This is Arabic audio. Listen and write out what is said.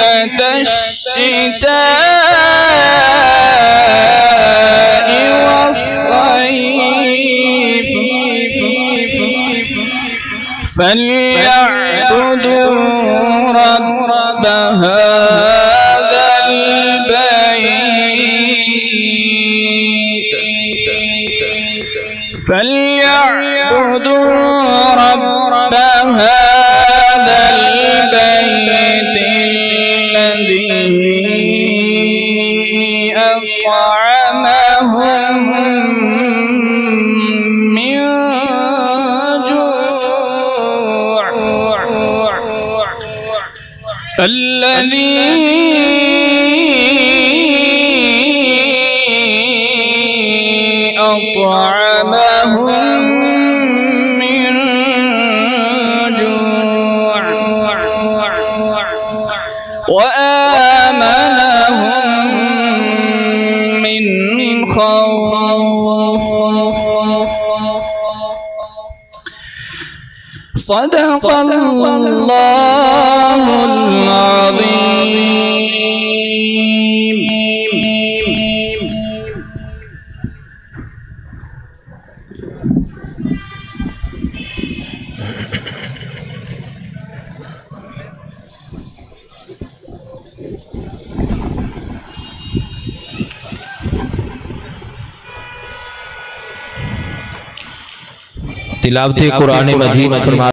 رحلة الشتاء والصيف فليعبدوا رب هذا البيت فليعبدوا رب هذا البيت الذي أطعمهم من جوع الذي أطعمهم من جوع وآمنهم من خوف. صدق الله العظيم. तिलावत कुरान मजीद फरमा